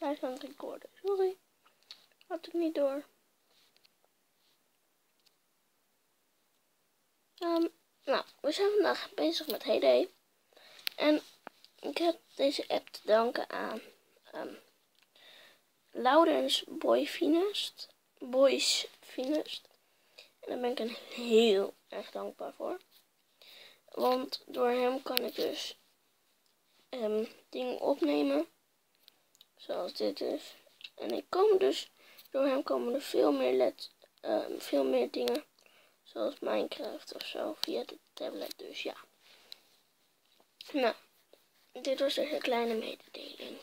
Hij is aan het recorden. Sorry. Had ik niet door. Nou, we zijn vandaag bezig met Heyday. En ik heb deze app te danken aan Laurens Boys Finest. En daar ben ik een heel erg dankbaar voor. Want door hem kan ik dus dingen opnemen. Zoals dit is. En door hem komen er veel meer dingen. Zoals Minecraft of zo via de tablet. Dus ja. Nou, dit was dus een kleine mededeling.